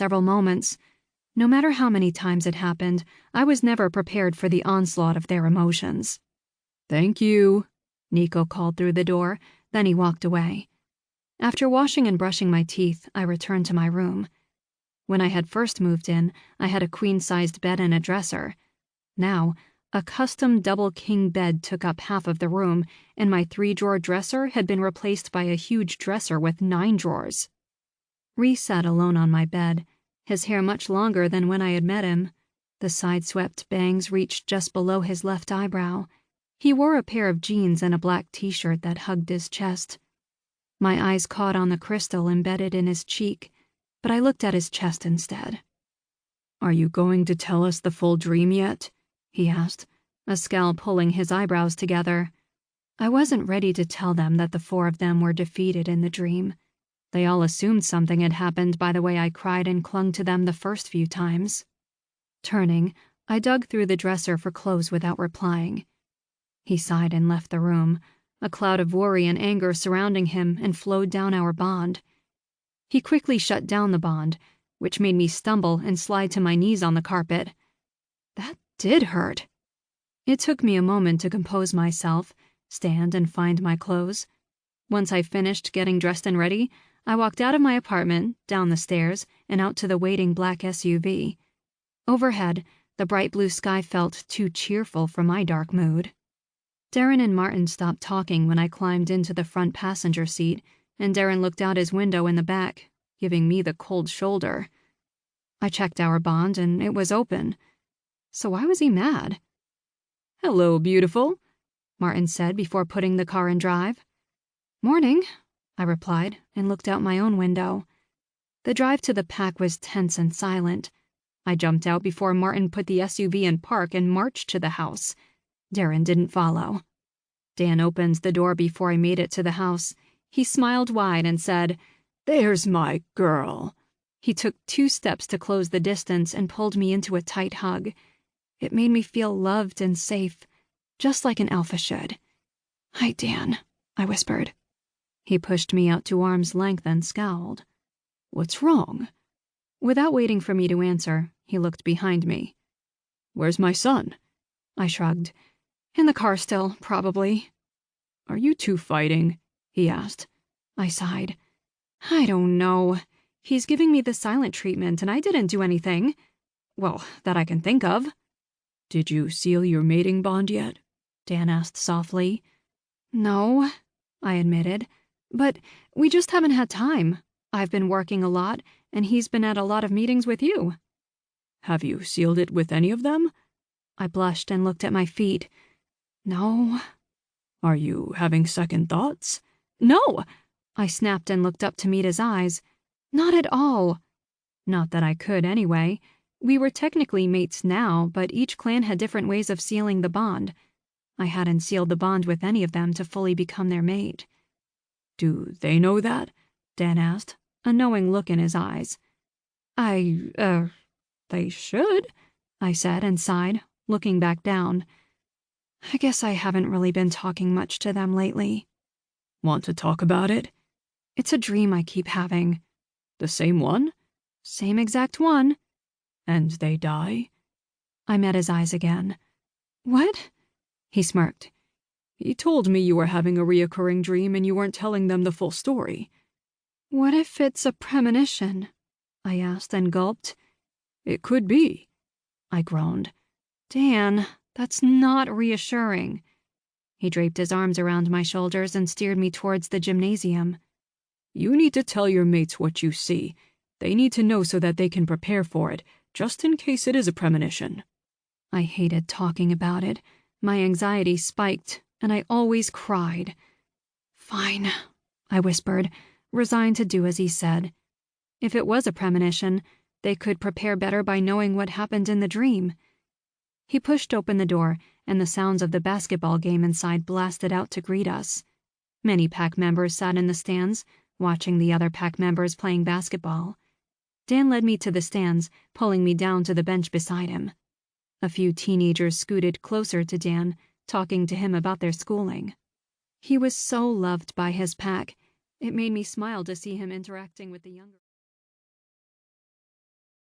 several moments. No matter how many times it happened, I was never prepared for the onslaught of their emotions. "Thank you," Nico called through the door, then he walked away. After washing and brushing my teeth, I returned to my room. When I had first moved in, I had a queen-sized bed and a dresser. Now, a custom double king bed took up half of the room, and my 3-drawer dresser had been replaced by a huge dresser with 9 drawers. Reese sat alone on my bed, his hair much longer than when I had met him. The side-swept bangs reached just below his left eyebrow. He wore a pair of jeans and a black t-shirt that hugged his chest. My eyes caught on the crystal embedded in his cheek, but I looked at his chest instead. "Are you going to tell us the full dream yet?" he asked, a scowl pulling his eyebrows together. I wasn't ready to tell them that the 4 of them were defeated in the dream. They all assumed something had happened by the way I cried and clung to them the first few times. Turning, I dug through the dresser for clothes without replying. He sighed and left the room, a cloud of worry and anger surrounding him and flowed down our bond. He quickly shut down the bond, which made me stumble and slide to my knees on the carpet. That did hurt. It took me a moment to compose myself, stand and find my clothes. Once I finished getting dressed and ready, I walked out of my apartment, down the stairs, and out to the waiting black SUV. Overhead, the bright blue sky felt too cheerful for my dark mood. Darren and Martin stopped talking when I climbed into the front passenger seat, and Darren looked out his window in the back, giving me the cold shoulder. I checked our bond, and it was open. So why was he mad? "Hello, beautiful," Martin said before putting the car in drive. "Morning," I replied, and looked out my own window. The drive to the pack was tense and silent. I jumped out before Martin put the SUV in park and marched to the house. Darren didn't follow. Dan opened the door before I made it to the house. He smiled wide and said, "There's my girl." He took 2 steps to close the distance and pulled me into a tight hug. It made me feel loved and safe, just like an alpha should. "Hi, Dan," I whispered. He pushed me out to arm's length and scowled. "What's wrong?" Without waiting for me to answer, he looked behind me. "Where's my son?" I shrugged. "In the car still, probably." "Are you two fighting?" he asked. I sighed. "I don't know. He's giving me the silent treatment and I didn't do anything. Well, that I can think of." "Did you seal your mating bond yet?" Dan asked softly. "No," I admitted. "But we just haven't had time. I've been working a lot, and he's been at a lot of meetings with you." "Have you sealed it with any of them?" I blushed and looked at my feet. "No." "Are you having second thoughts?" "No!" I snapped and looked up to meet his eyes. "Not at all." Not that I could, anyway. We were technically mates now, but each clan had different ways of sealing the bond. I hadn't sealed the bond with any of them to fully become their mate. "Do they know that?" Dan asked, a knowing look in his eyes. They should," I said and sighed, looking back down. "I guess I haven't really been talking much to them lately." "Want to talk about it?" "It's a dream I keep having." "The same one?" "Same exact one." "And they die?" I met his eyes again. "What?" He smirked. "He told me you were having a reoccurring dream and you weren't telling them the full story." "What if it's a premonition?" I asked and gulped. "It could be." I groaned. "Dan, that's not reassuring." He draped his arms around my shoulders and steered me towards the gymnasium. "You need to tell your mates what you see. They need to know so that they can prepare for it, just in case it is a premonition." I hated talking about it. My anxiety spiked, and I always cried. "Fine," I whispered, resigned to do as he said. If it was a premonition, they could prepare better by knowing what happened in the dream. He pushed open the door, and the sounds of the basketball game inside blasted out to greet us. Many pack members sat in the stands, watching the other pack members playing basketball. Dan led me to the stands, pulling me down to the bench beside him. A few teenagers scooted closer to Dan, talking to him about their schooling. He was so loved by his pack. It made me smile to see him interacting with the younger.